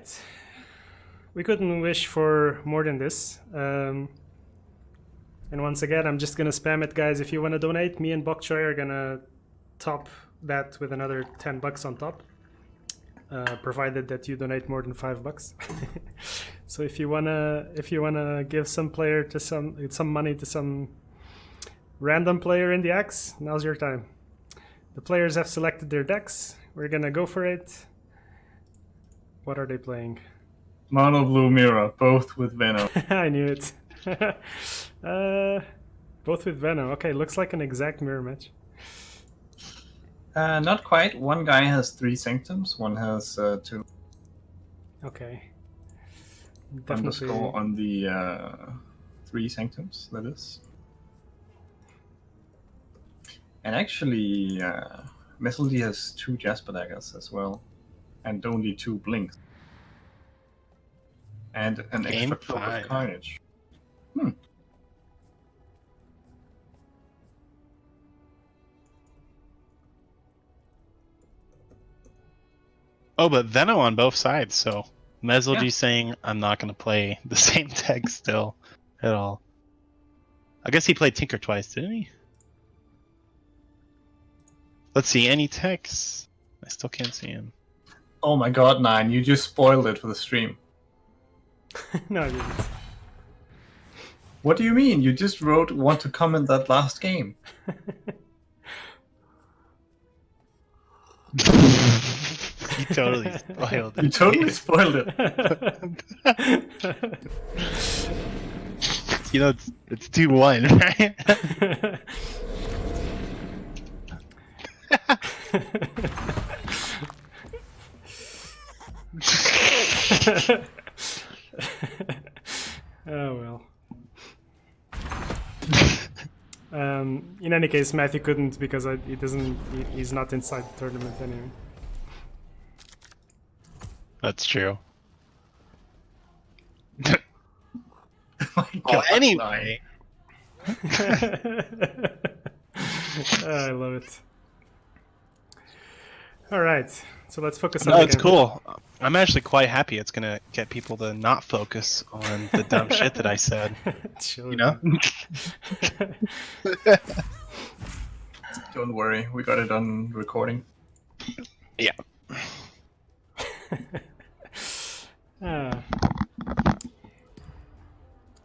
right. We couldn't wish for more than this. And once again, I'm just gonna spam it, guys. If you want to donate, me and Bok Choy are gonna top that with another $10 on top, provided that you donate more than $5. So if you wanna give some player to some money to some random player in the Axe, now's your time. The players have selected their decks. We're gonna go for it. What are they playing? Mono Blue Mirror, both with Venom. I knew it. Both with Venom. Okay, looks like an exact mirror match. Not quite. One guy has 3 sanctums, one has 2. Okay. Underscore on the 3 sanctums, that is. And actually, Meziljie has 2 Jasper daggers as well, and only 2 blinks. And an extra cloak of carnage. Oh, but Venom on both sides, so Meziljie saying I'm not going to play the same deck still at all. I guess he played Tinker twice, didn't he? Let's see, any texts? I still can't see him. Oh my god, 9, you just spoiled it for the stream. No, I didn't. What do you mean? You just wrote want to comment that last game. You totally spoiled it. You totally spoiled it. You know, it's 2-1, right? Oh well. In any case, Matthew couldn't because he's not inside the tournament anyway. That's true. Oh, anyway. I love it. All right, so let's focus on. No, it's cool. I'm actually quite happy. It's gonna get people to not focus on the dumb shit that I said. Chill, you know. Don't worry, we got it on recording. Yeah.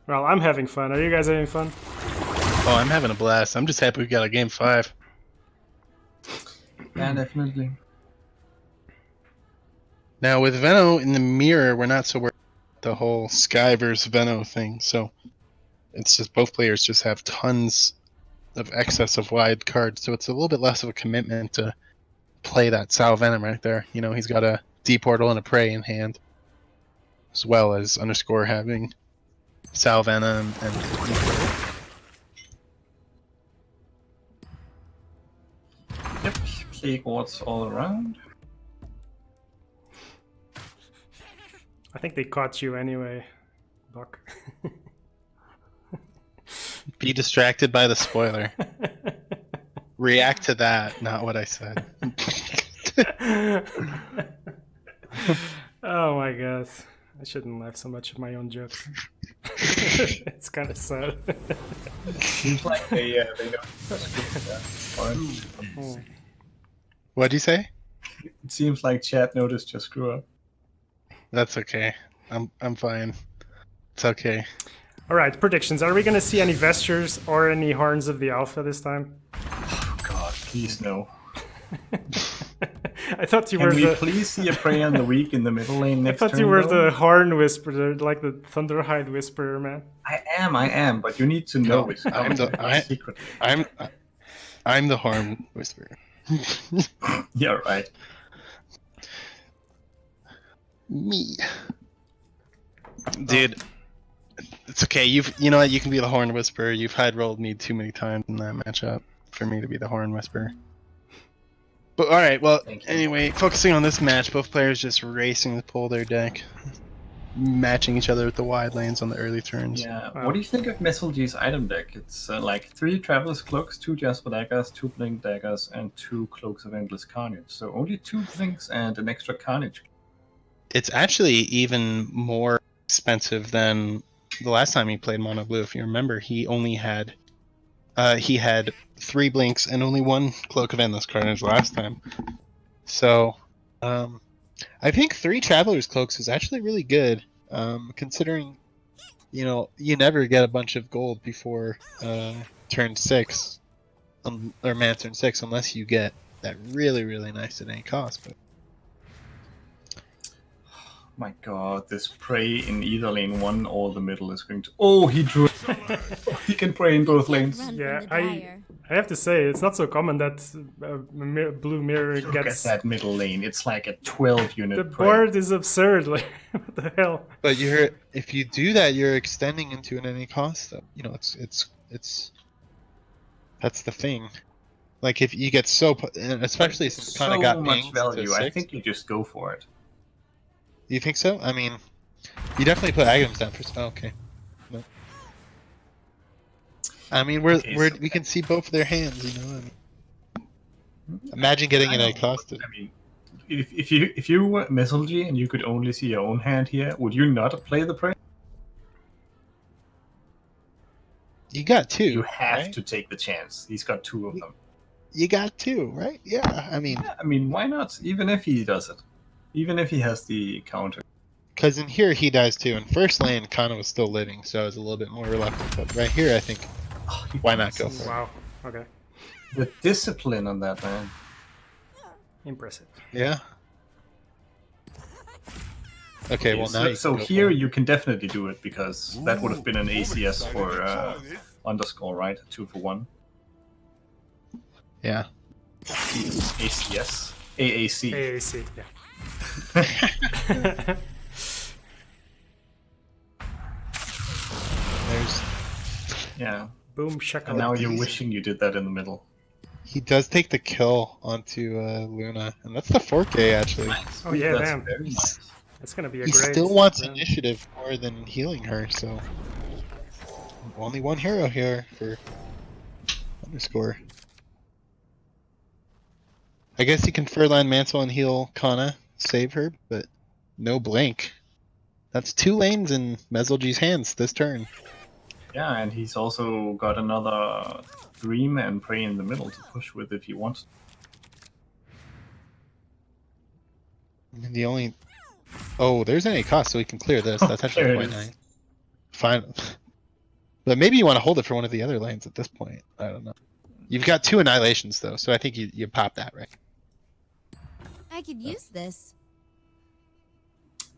Well, I'm having fun. Are you guys having fun? Oh, I'm having a blast. I'm just happy we got a game 5. Yeah, definitely. Now with Veno in the mirror, we're not so worried about the whole Sky versus Veno thing. So it's just both players just have tons of excess of wide cards, so it's a little bit less of a commitment to play that Sal Venom right there. You know, he's got a D portal and a prey in hand, as well as underscore having Sal Venom and D portal. Yep, plague wards all around. I think they caught you anyway, Buck. Be distracted by the spoiler. React to that, not what I said. Oh my god. I shouldn't laugh so much at my own jokes. It's kind of sad. Seems like they know. What'd you say? It seems like chat noticed just screw up. That's okay. I'm fine. It's okay. All right, predictions. Are we going to see any Vestures or any Horns of the Alpha this time? Oh god, please no. I thought you Can were we the. please see a prey on the weak in the middle lane next I thought turn, you were though? the Horn Whisperer, like the Thunderhide Whisperer, man. I am, but you need to know it's coming secretly. I'm the Horn Whisperer. Yeah, right. Me. Dude, it's okay. You know what? You can be the Horn Whisperer. You've hide rolled me too many times in that matchup for me to be the Horn Whisperer. But all right. Well, anyway, focusing on this match, both players just racing to pull their deck, matching each other with the wide lanes on the early turns. Yeah. Wow. What do you think of Meziljie's item deck? It's like 3 Traveler's Cloaks, 2 Jasper daggers, 2 Blink daggers, and 2 Cloaks of Endless Carnage. So only 2 Blinks and an extra Carnage. It's actually even more expensive than the last time he played mono blue. If you remember, he had 3 blinks and only 1 Cloak of Endless Carnage last time. So, I think 3 Traveler's Cloaks is actually really good, considering, you never get a bunch of gold before turn 6, or mana turn 6, unless you get that really, really nice at any cost. But My god, this prey in either lane 1 or the middle is going to... Oh, he drew... he can pray in both lanes. Yeah, I have to say, it's not so common that blue mirror Look gets... at that middle lane. It's like a 12-unit The prey. board is absurd, like, what the hell? But if you do that, you're extending into an any cost, though. It's that's the thing. Like, if you get especially since it kind of got much pinged value. to I 6. think you just go for it. You think so? I mean, you definitely put items down for... Oh, okay. No. I mean, we can see both of their hands, I mean, imagine getting an accosted. I mean, if you were Meziljie and you could only see your own hand here, would you not play the prey? You got 2. You have right? to take the chance. He's got 2 of them. You got 2, right? Yeah, I mean, why not? Even if he does it. Even if he has the counter. Because in here he dies too. In first lane, Kana was still living, so I was a little bit more reluctant. But right here, I think, why not go for it? Wow, okay. The discipline on that, man. Impressive. Yeah. Okay, well now so here you can definitely do it, because that would have been an ACS for underscore, right? 2 for 1. Yeah. ACS? AAC. AAC, yeah. There's... Yeah. Boom, shakalaka. And now you're wishing you did that in the middle. He does take the kill onto Luna, and that's the 4K actually. Nice. Oh yeah, That's damn. very nice. That's gonna be a He great... still wants initiative more than healing her, so... Only 1 hero here for underscore. I guess he can Furland Mantle and heal Kana, save her, but no blink. That's 2 lanes in Meziljie's hands this turn. Yeah, and he's also got another Dream and Prey in the middle to push with if he wants. I mean, the only... Oh, there's any cost, so we can clear this. That's actually There it quite is. nice. Fine. But maybe you want to hold it for one of the other lanes at this point. I don't know. You've got 2 annihilations, though, so I think you pop that, right? I could use this.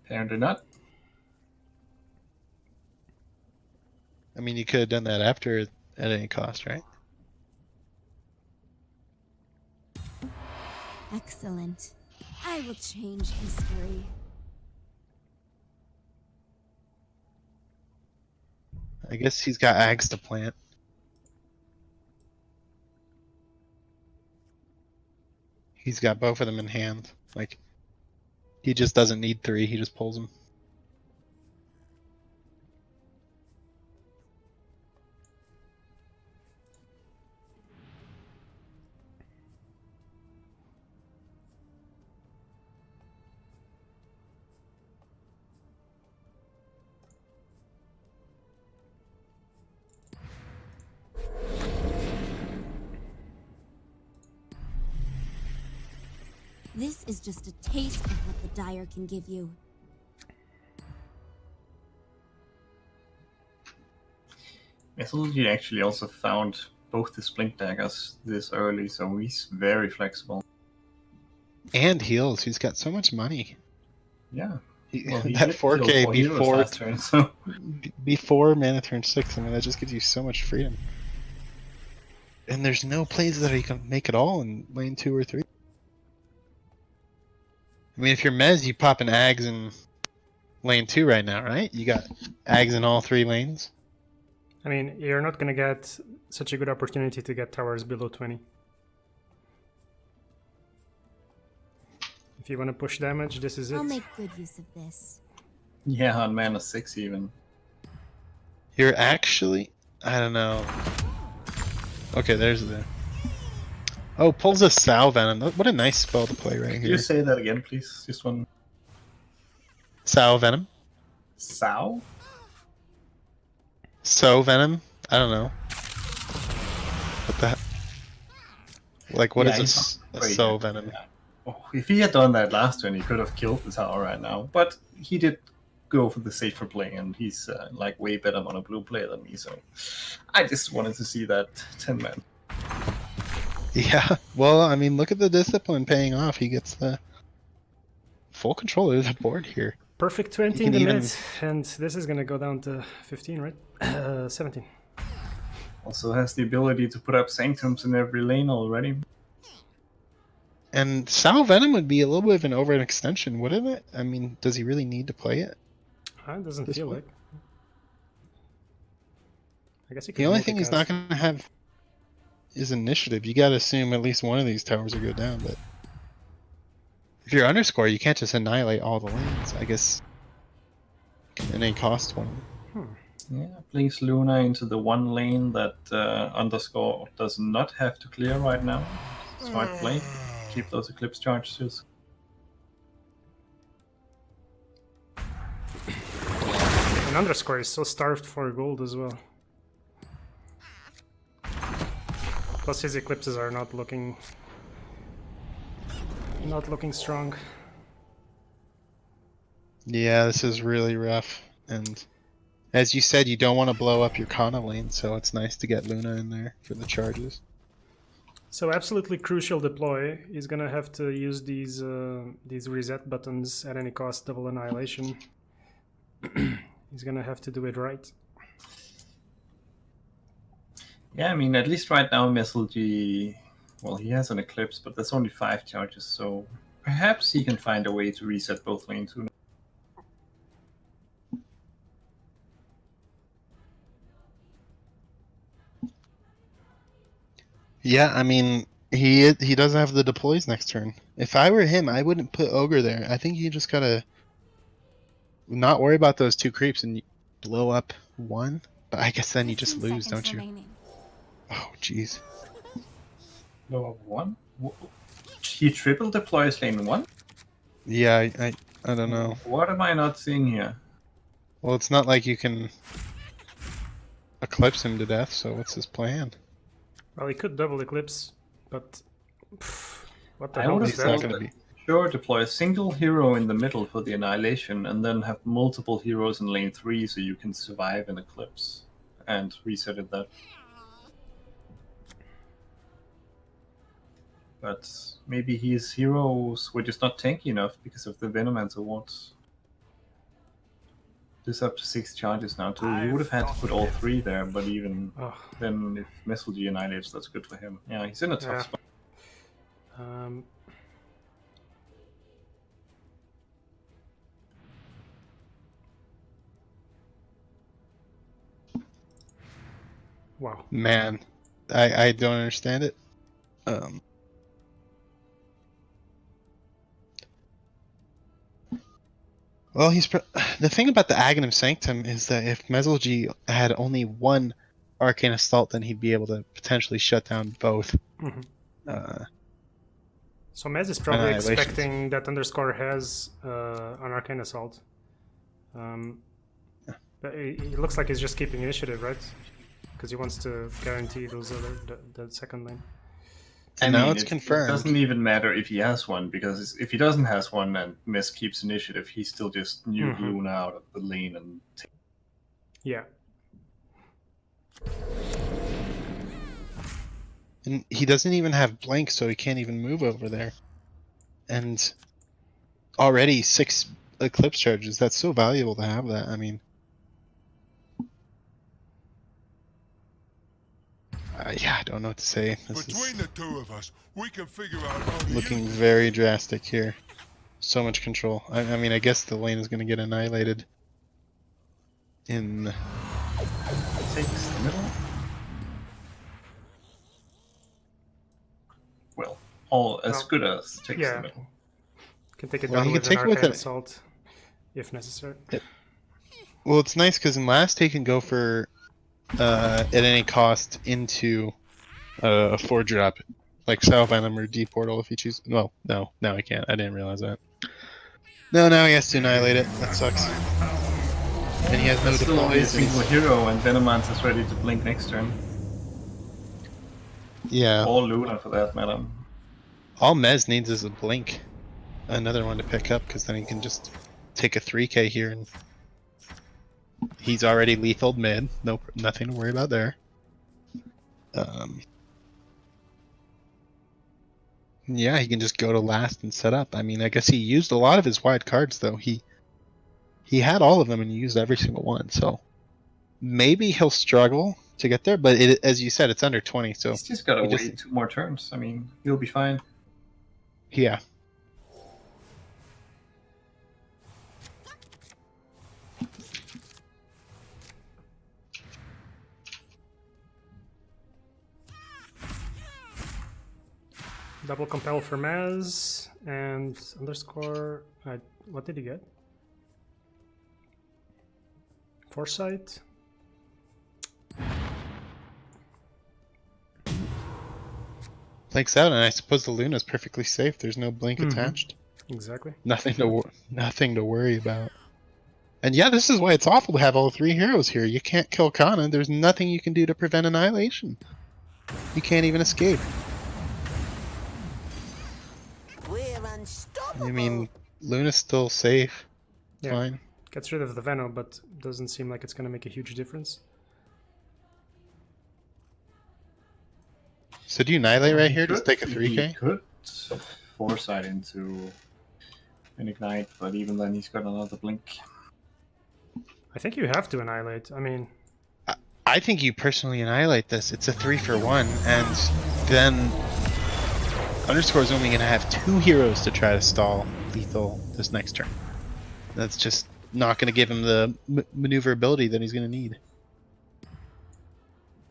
Apparently not. I mean, you could have done that after at any cost, right? Excellent. I will change history. I guess he's got Ags to plant. He's got both of them in hand. Like, he just doesn't need 3, he just pulls them. This is just a taste of what the Dire can give you. Meziljie actually also found both his Blink Daggers this early, so he's very flexible. And heals, he's got so much money. Yeah. He, Well, he that did kill 4K 4 heroes before last turn, so... before mana turn 6, I mean, that just gives you so much freedom. And there's no plays that he can make at all in lane 2 or 3. I mean, if you're Mez, you pop an Ags in lane 2 right now, right? You got Ags in all 3 lanes. I mean, you're not gonna get such a good opportunity to get towers below 20. If you want to push damage, this is it. I'll make good use of this. Yeah, on mana 6 even. You're actually... I don't know. Okay, there's the... Oh, pulls a Sal Venom. What a nice spell to play right Can here. you say that again, please? Just one. Sow Venom? Sow? So Venom? I don't know. What the Like, what Yeah, is he's a not great So at- Venom? Oh, if he had done that last turn, he could have killed the tower right now. But he did go for the safer play, and he's like way better on a blue player than me. So I just wanted to see that 10-man. Yeah, well, I mean, look at the discipline paying off. He gets the full control of the board here. Perfect 20 You in can the even- mid, and this is gonna go down to 15, right? 17. Also has the ability to put up sanctums in every lane already. And Sow Venom would be a little bit of an overextension, wouldn't it? I mean, does he really need to play it? It doesn't This feel one? like. I guess he could The only thing he's not multicast. going to have is initiative. You got to assume at least one of these towers will go down, but if you're underscore, you can't just annihilate all the lanes. I guess and then cost one. Yeah, brings Luna into the one lane that underscore does not have to clear right now. Smart play. Keep those eclipse charges. And underscore is so starved for gold as well. Plus his eclipses are not looking strong. Yeah, this is really rough. And as you said, you don't want to blow up your Kana lane, so it's nice to get Luna in there for the charges. So absolutely crucial deploy. He's gonna have to use these reset buttons at any cost, double annihilation. He's gonna have to do it right. Yeah, I mean, at least right now, Meziljie, well, he has an eclipse, but that's only 5 charges, so perhaps he can find a way to reset both lanes. Who knows? Yeah, I mean, he doesn't have the deploys next turn. If I were him, I wouldn't put Ogre there. I think you just gotta not worry about those 2 creeps and blow up 1. But I guess then you just 15 lose, don't seconds you? remaining. Oh, jeez. No, 1? He triple deploys lane 1? Yeah, I don't know. What am I not seeing here? Well, it's not like you can eclipse him to death, so what's his plan? Well, he could double eclipse, but what the I hell would is have He's not that? thought gonna that be. sure deploy a single hero in the middle for the annihilation, and then have multiple heroes in lane 3 so you can survive an eclipse and reset it that. But maybe his heroes were just not tanky enough because of the Venomancer wards. This up to 6 charges now too. He would have had to put all 3 there, but even Oh, then, if Meziljie annihilates, that's good for him. Yeah, he's in a tough Yeah. spot. wow. Man, I don't understand it. Well, the thing about the Aghanim Sanctum is that if Meziljie had only 1 Arcane Assault, then he'd be able to potentially shut down both. Mhm. Uh, So Mez is probably Annihilations. expecting that underscore has an arcane assault. But it looks like he's just keeping initiative, right? Because he wants to guarantee those the second lane. and now it's It confirmed. doesn't even matter if he has one, because if he doesn't has one and Mess keeps initiative, he still just nuke Mhm. Luna out of the lane and Yeah. And he doesn't even have blank, so he can't even move over there. And already 6 Eclipse charges. That's so valuable to have that. I mean, yeah, I don't know what to say. This Between is the two of us, we can figure out how to looking use very drastic here. So much control. I mean, I guess the lane is going to get annihilated in... takes the middle. Well, all as Well, good as takes yeah. the middle. Can take it Well, down he with can an take it with arcane a- assault if necessary. Well, it's nice because in last he can go for at any cost into a 4-drop, like South Venom or D Portal if he chooses. Well, no, he can't. I didn't realize that. No, now he has to annihilate it. That sucks. And he has no That's still only a deploys. single hero, and Venomance is ready to blink next turn. Yeah. Or Luna, for that matter. All Mez needs is a blink. Another one to pick up, because then he can just take a 3k here, and he's already lethal mid. Nothing to worry about there. Yeah, he can just go to last and set up. I mean, I guess he used a lot of his wide cards, though. He had all of them, and he used every single one, so maybe he'll struggle to get there, but as you said, it's under 20, so... He's just gotta wait 2 more turns. I mean, he'll be fine. Yeah. Double compel for Maz and underscore. What did he get? Foresight. Blinks out, and I suppose the Luna's perfectly safe. There's no blink attached. Exactly. Nothing to worry about. And yeah, this is why it's awful to have all 3 heroes here. You can't kill Kana. There's nothing you can do to prevent annihilation. You can't even escape. We're unstoppable. I mean, Luna's still safe. Yeah. Fine. Gets rid of the Venom, but doesn't seem like it's going to make a huge difference. So do you annihilate right here? Could- Just take a 3k? He could foresight into an ignite, but even then he's got another blink. I think you have to annihilate. I mean, I think you personally annihilate this. It's a 3-for-1, and then Underscore's only going to have 2 heroes to try to stall lethal this next turn. That's just not going to give him the maneuverability that he's going to need.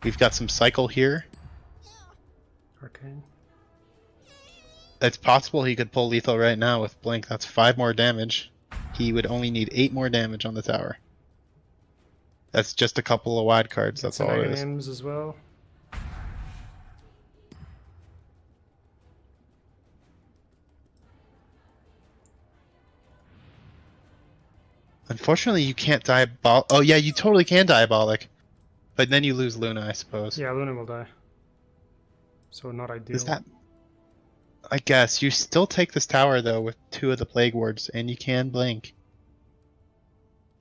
We've got some cycle here. Arcane. It's possible he could pull lethal right now with blink. That's 5 more damage. He would only need 8 more damage on the tower. That's just a couple of wide cards. That's all it is. Aghanims as well. Unfortunately, you can't diabolic. Oh yeah, you totally can diabolic, but then you lose Luna, I suppose. Yeah, Luna will die. So not ideal. Is that? I guess you still take this tower though with 2 of the plague wards, and you can blink.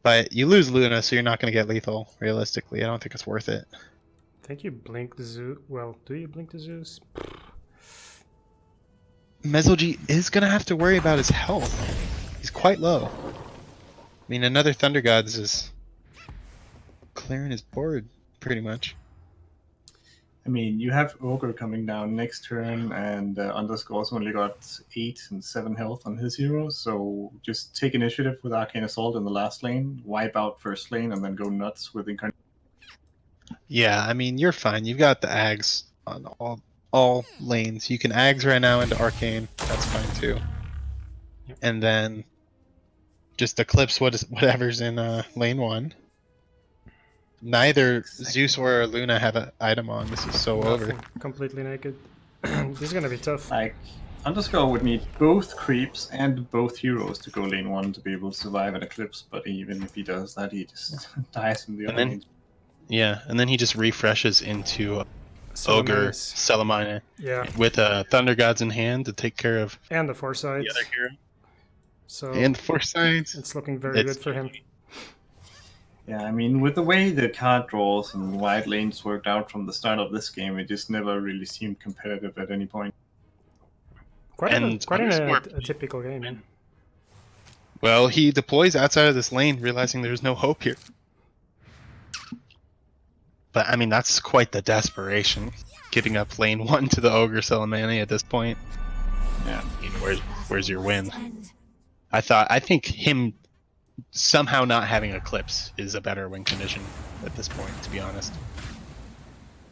But you lose Luna, so you're not going to get lethal. Realistically, I don't think it's worth it. I think you blink the Zeus. Well, do you blink the Zeus? Meziljie is going to have to worry about his health. He's quite low. I mean, another Thunder Gods is clearing his board, pretty much. I mean, you have Ogre coming down next turn, and Underscore's only got 8 and 7 health on his heroes, so just take initiative with Arcane Assault in the last lane, wipe out first lane, and then go nuts with Incarnation. Yeah, I mean, you're fine. You've got the Ags on all lanes. You can Ags right now into Arcane. That's fine too. Yep. And then just Eclipse whatever's in lane 1. Neither Zeus or Luna have an item on. This is so over. Nothing. Completely naked. This is gonna be tough. Like, Underscore would need both creeps and both heroes to go lane 1 to be able to survive an Eclipse, but even if he does that, he just dies in the And other then- lanes. Yeah, and then he just refreshes into Ogre Salamence. Salamine Yeah, with Thunder Gods in hand to take care of and the Foresight. the other hero. So And Foresight. it's looking very It's- good for him. Yeah, I mean, with the way the card draws and wide lanes worked out from the start of this game, it just never really seemed competitive at any point. Quite in And a typical game, man. Well, he deploys outside of this lane, realizing there's no hope here. But I mean, that's quite the desperation, giving up lane 1 to the Ogre Salamani at this point. Yeah. I mean, where's your win? I think him somehow not having Eclipse is a better win condition at this point, to be honest.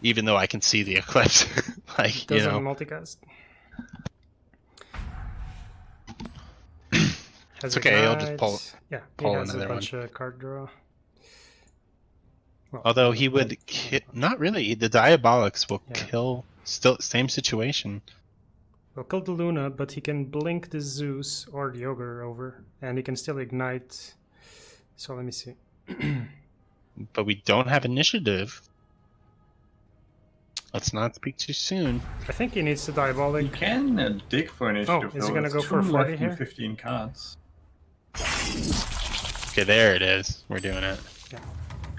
Even though I can see the Eclipse, like, you Doesn't know. multicast. It's okay, I'll just pull Yeah, pull he has a another bunch of card draw. Well, Although he would not really. The Diabolics will Yeah. kill. Still, same situation. Well, kill the Luna, but he can blink the Zeus or the Ogre over, and he can still ignite. So let me see. But we don't have initiative. Let's not speak too soon. I think he needs to You Diabolic. can dig for initiative. is he though. gonna It's go for 2 40 left here? and 15 cards. Okay, there it is. We're doing it. Yeah.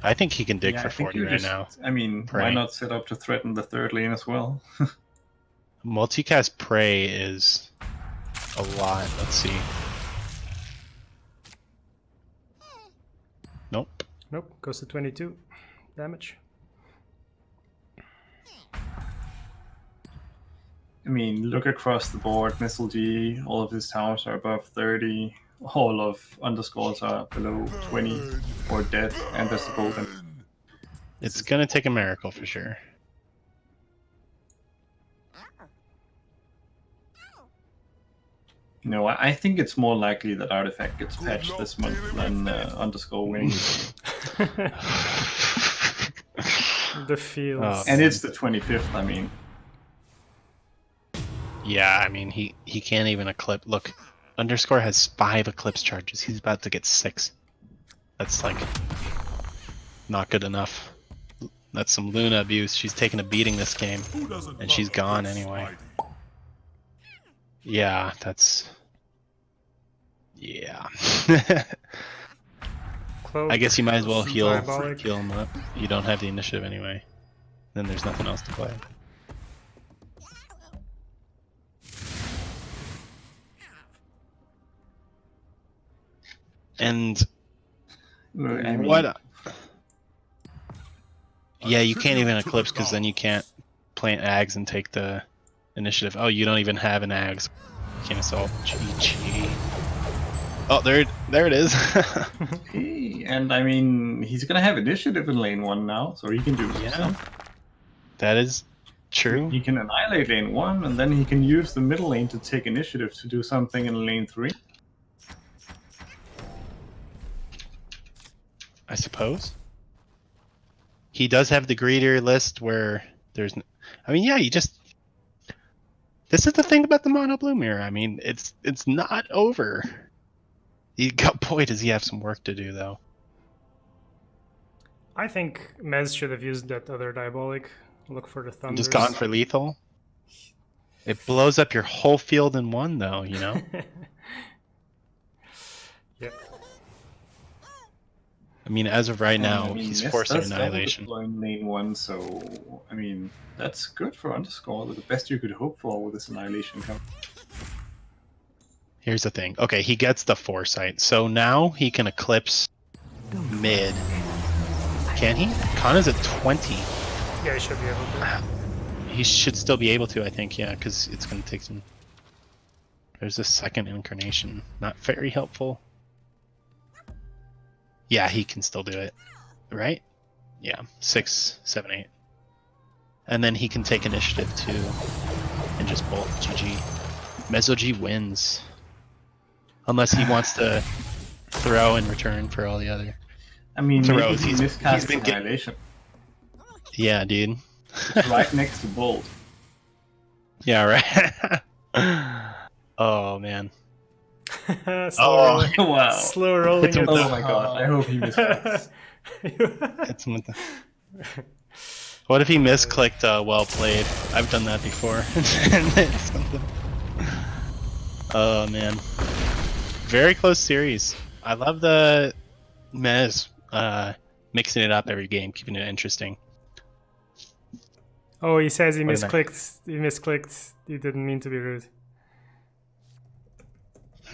I think he can dig Yeah, for I think 40 you right just, now. I mean, why Pray. not set up to threaten the third lane as well? Multicast Prey is a lot. Let's see. Nope. Nope, goes to 22 damage. I mean, look across the board. Meziljie, all of his towers are above 30. All of underscores are below 20 or dead, and there's the golden. It's gonna take a miracle for sure. No, I think it's more likely that Artifact gets patched this month than underscore winning. The fields. Oh. And it's the 25th, I mean. Yeah, I mean he can't even eclipse. Look, underscore has 5 eclipse charges. He's about to get 6. That's like not good enough. That's some Luna abuse. She's taking a beating this game, and she's gone anyway. Yeah, that's. Yeah. Cloak, I guess you might as well heal Diabolic. him up. You don't have the initiative anyway. Then there's nothing else to play. And I mean, what? Yeah, you can't even eclipse because then you can't plant ags and take the initiative. Oh, you don't even have an ags. You can't assault. GG. Oh, there it is. hey, and I mean, he's gonna have initiative in lane 1 now, so he can do something. That is true. He can annihilate lane 1, and then he can use the middle lane to take initiative to do something in lane 3. I suppose. He does have the greedier list where there's. I mean, yeah, you just. This is the thing about the mono blue mirror. I mean, it's not over. Boy, does he have some work to do though. I think Mez should have used that other Diabolic. Look for the thunders. Just gone for lethal. It blows up your whole field in one, though. You know. Yeah. I mean, as of right now, I mean, he's Ness forcing does double annihilation. deploy in lane 1, so I mean, that's good for underscore. The best you could hope for with this annihilation come. Here's the thing. Okay, he gets the foresight, so now he can eclipse mid. Can he? Kana's at 20. Yeah, he should be able to. He should still be able to, I think, yeah, because it's going to take some... There's a second incarnation. Not very helpful. Yeah, he can still do it. Right? Yeah, 6, 7, 8. And then he can take initiative too. And just bolt. GG. Meziljie wins. Unless he wants to throw in return for all the other. I mean, Throws. maybe he He's miscast been getting- annihilation. Yeah, dude. It's right next to bolt. Yeah, right. Oh, man. Slow Oh, rolling. Wow. Slow rolling. It's it. Oh my god, I hope he miscasts. It's with the... What if he misclicked well played? I've done that before. And it's something. Oh, man. Very close series. I love the Mez mixing it up every game, keeping it interesting. Oh, he says he What a night. misclicked. He misclicked. He didn't mean to be rude.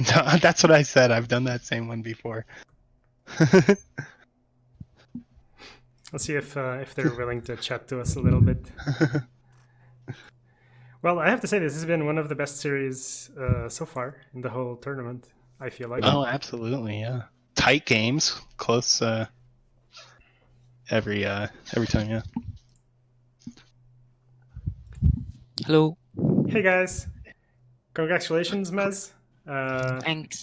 That's what I said. I've done that same one before. Let's see if they're willing to chat to us a little bit. Well, I have to say this has been one of the best series so far in the whole tournament. I feel like. Oh, absolutely, yeah. Tight games, close every time, yeah. Hello. Hey guys, congratulations, Mez. Thanks.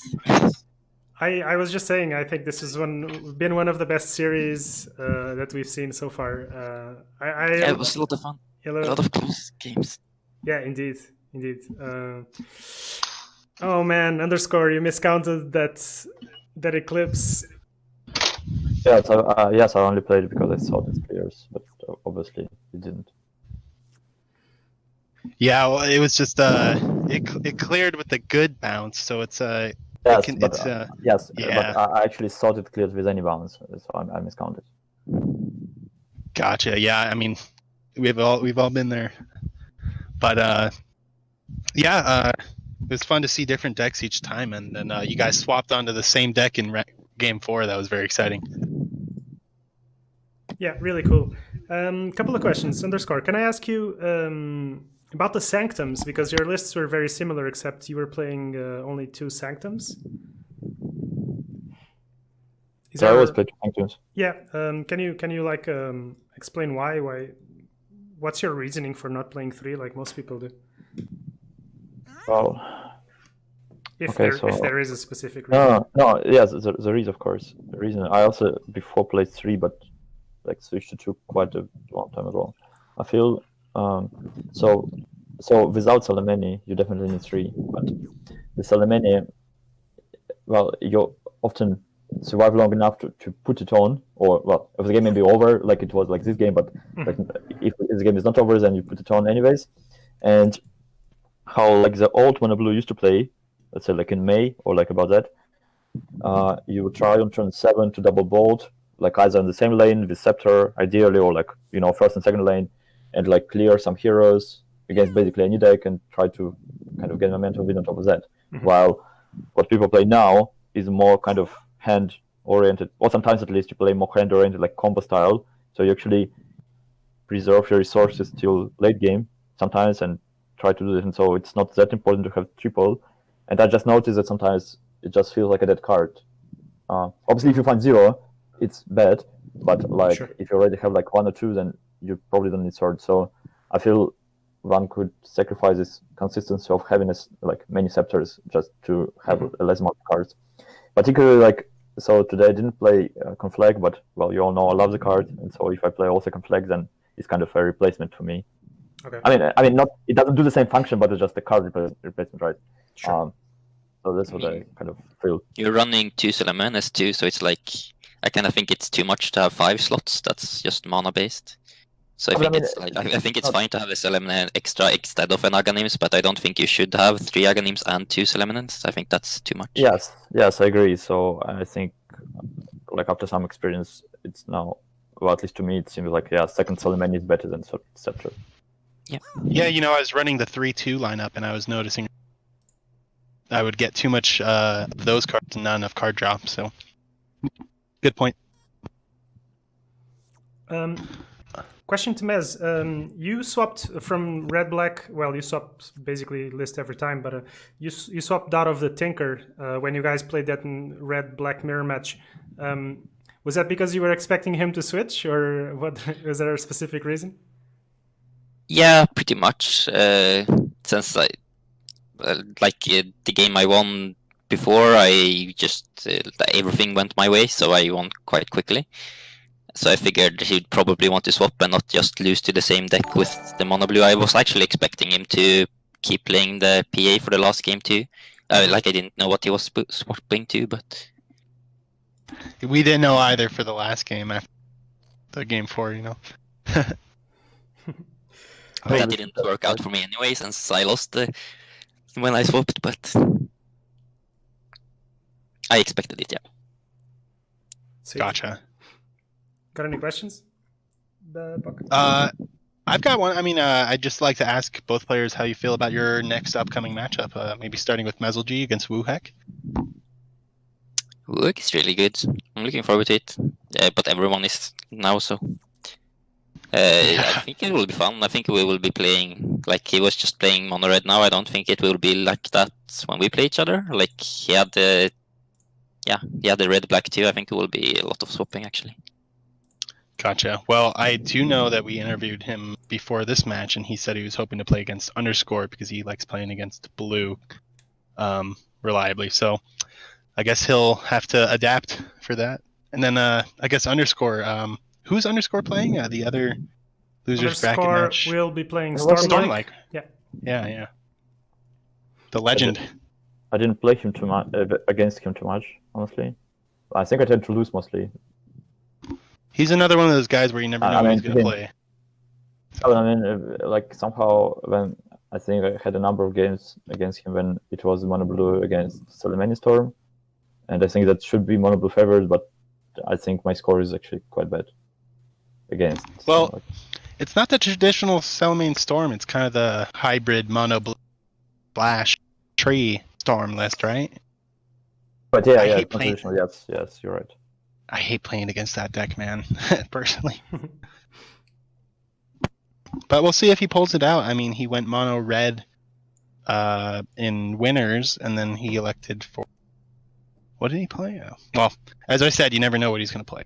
I was just saying I think this has been one of the best series that we've seen so far. Yeah, it was a lot of fun. Hello. A lot of close games. Yeah, indeed. Indeed. Oh man, underscore, you miscounted that eclipse. Yes, I only played it because I saw these players, but obviously it didn't. Yeah, well, it was just it cleared with a good bounce, so it's Yes, yeah. but I actually thought it cleared with any bounce, so I miscounted. Gotcha. Yeah, I mean, we've all been there, but yeah, it was fun to see different decks each time, and then you guys swapped onto the same deck in game 4. That was very exciting. Yeah, really cool. Couple of questions. Underscore, can I ask you about the sanctums? Because your lists were very similar, except you were playing only 2 sanctums. So I always play 2 sanctums. Yeah. Can you like explain why? What's your reasoning for not playing 3 like most people do? Well, if there is a specific reason. No. Yes, there is, of course. The reason I also before played 3, but like switched to 2 quite a long time ago. I feel so without Salameni, you definitely need 3. But with Salameni, well, you often survive long enough to put it on, or well, if the game may be over, like it was like this game, but like if the game is not over, then you put it on anyways. And how like the old Mono Blue used to play, let's say like in May or like about that, you would try on turn 7 to double bolt, like either in the same lane with Scepter, ideally, or like first and second lane, and like clear some heroes against basically any deck and try to kind of get momentum win on top of that. While what people play now is more kind of hand oriented, or sometimes at least you play more hand oriented, like combo style. So you actually preserve your resources till late game sometimes and try to do this. And so it's not that important to have triple. And I just noticed that sometimes it just feels like a dead card. Obviously, if you find 0, it's bad. But like if you already have like 1 or 2, then you probably don't need sword. So I feel one could sacrifice this consistency of having like many scepters just to have a less amount of cards. Particularly like, so today I didn't play Conflag, but well, you all know I love the card, and so if I play also Conflag, then it's kind of a replacement for me. Okay. I mean, not it doesn't do the same function, but it's just a card replacement, right? Sure. So that's what I kind of feel. You're running 2 Salamanas too, so it's like I kind of think it's too much to have 5 slots. That's just mana based. So I think it's fine to have a Salamana extra instead of an Aghanims, but I don't think you should have 3 Aghanims and 2 Salamanans. I think that's too much. Yes, I agree. So I think, like after some experience, it's now, well, at least to me, it seems like second Salamani is better than Scepter. Yeah, I was running the 3-2 lineup, and I was noticing I would get too much of those cards and not enough card drop. So, good point. Question to Mez. You swapped from red-black. Well, you swapped basically list every time, but you swapped out of the Tinker when you guys played that in red-black mirror match. Was that because you were expecting him to switch, or what? Was there a specific reason? Yeah, pretty much. Since the game I won before, I just everything went my way, so I won quite quickly. So I figured he'd probably want to swap and not just lose to the same deck with the Mono Blue. I was actually expecting him to keep playing the PA for the last game too. I didn't know what he was swapping to, but we didn't know either for the last game after the game 4. that didn't work out for me anyway, since I lost when I swapped. But I expected it, yeah. Sweet. Gotcha. Got any questions? I've got one. I mean, I'd just like to ask both players how you feel about your next upcoming matchup. Maybe starting with Meziljie against Woohek. Woohek is really good. I'm looking forward to it. But everyone is now, so I think it will be fun. I think we will be playing like he was just playing mono red now. I don't think it will be like that when we play each other. Like he had the red black too. I think it will be a lot of swapping actually. Gotcha. Well, I do know that we interviewed him before this match, and he said he was hoping to play against Underscore because he likes playing against Blue reliably. So I guess he'll have to adapt for that. And then I guess Underscore, who's Underscore playing? The other losers bracket match? Will be playing Stormlight. Yeah. Yeah. the legend. I didn't play him too much against him too much, honestly. I think I tend to lose mostly. He's another one of those guys where you never know when he's gonna play. But I mean, like somehow when I think I had a number of games against him when it was Mono Blue against Soleimani Storm, and I think that should be Mono Blue favored, but I think my score is actually quite bad against. Well, it's not the traditional Soleimani Storm. It's kind of the hybrid Mono Blue Flash Tree Storm list, right? But yeah, I yeah, hate playing- traditional. Yes, you're right. I hate playing against that deck, man, personally. But we'll see if he pulls it out. I mean, he went mono red in winners, and then he elected for. What did he play? Oh. Well, as I said, you never know what he's going to play.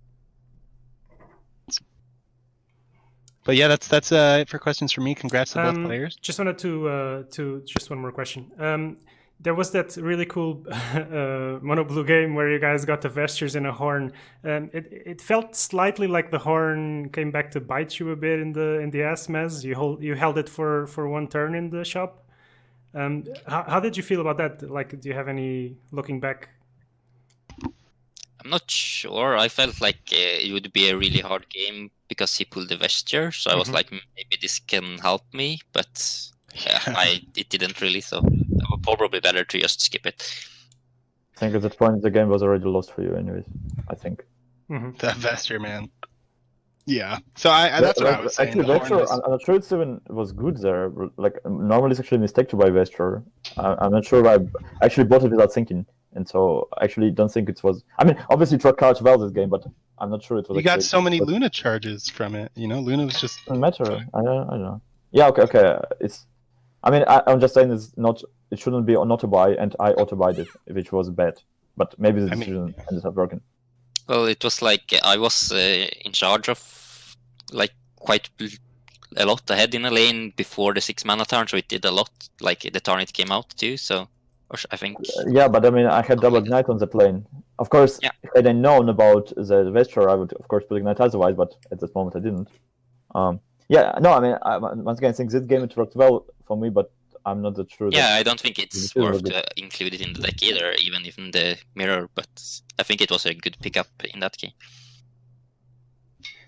But yeah, that's it for questions for me. Congrats to both players. Just wanted to just one more question. There was that really cool mono blue game where you guys got the vestures in a horn. It felt slightly like the horn came back to bite you a bit in the ass, Mez. You held it for one turn in the shop. How did you feel about that? Like, do you have any looking back? I'm not sure. I felt like it would be a really hard game because he pulled the vesture. So I was like, maybe this can help me, but it didn't really. So it was probably better to just skip it. I think at that point the game was already lost for you, anyways. I think. That vesture, man. Yeah. So that's what I was saying. Actually, vesture. I'm not sure it even was good there. Like normally, it's actually a mistake to buy vesture. I'm not sure. I actually bought it without thinking. And so I actually don't think it was. I mean, obviously, it worked out well this game, but I'm not sure it was. You got so many Luna charges from it. You know, Luna was just. Doesn't matter. I don't know. Yeah. Okay. It's. I mean, I'm just saying it's not. It shouldn't be not to buy, and I auto buyed it, which was bad. But maybe the decision ended up working. Well, it was like I was in charge of like quite a lot ahead in a lane before the 6-mana turn, so it did a lot. Like the turn it came out too. So. I think. Yeah, but I mean, I had double ignite on the plane. Of course, had I known about the vesture, I would, of course, put ignite otherwise. But at this moment, I didn't. Yeah, no, I mean, once again, I think this game it worked well for me, but I'm not that sure. Yeah, I don't think it's worth to include it in the deck either, even in the mirror. But I think it was a good pickup in that game.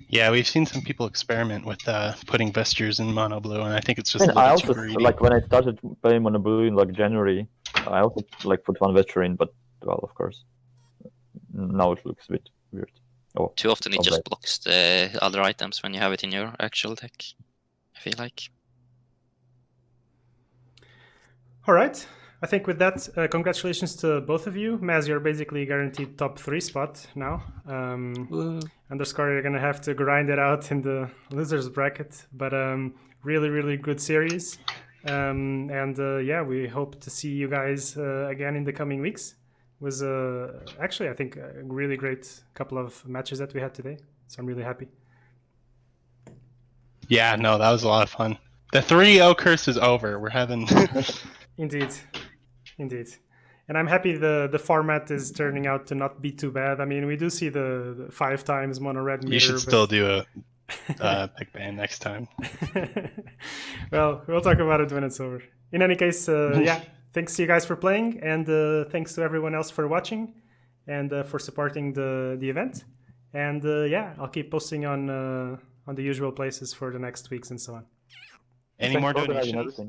Yeah, we've seen some people experiment with putting vestures in mono blue, and I think it's just. I also like when I started playing mono blue in like January. I also like put one vesture in, but well, of course, now it looks a bit weird. Oh, too often it just blocks the other items when you have it in your actual deck. I feel like. All right. I think with that, congratulations to both of you. Maz, you're basically guaranteed top 3 spot now. Underscore, you're going to have to grind it out in the losers bracket. But really, really good series. Yeah, we hope to see you guys again in the coming weeks. It was actually, I think, a really great couple of matches that we had today. So I'm really happy. Yeah, no, that was a lot of fun. The 3-0 curse is over. We're having... Indeed. And I'm happy the format is turning out to not be too bad. I mean, we do see the 5 times mono red mirror. You should still do a big ban next time. Well, we'll talk about it when it's over. In any case, yeah, thanks to you guys for playing, and thanks to everyone else for watching and for supporting the event. And yeah, I'll keep posting on the usual places for the next weeks and so on. Any more donations?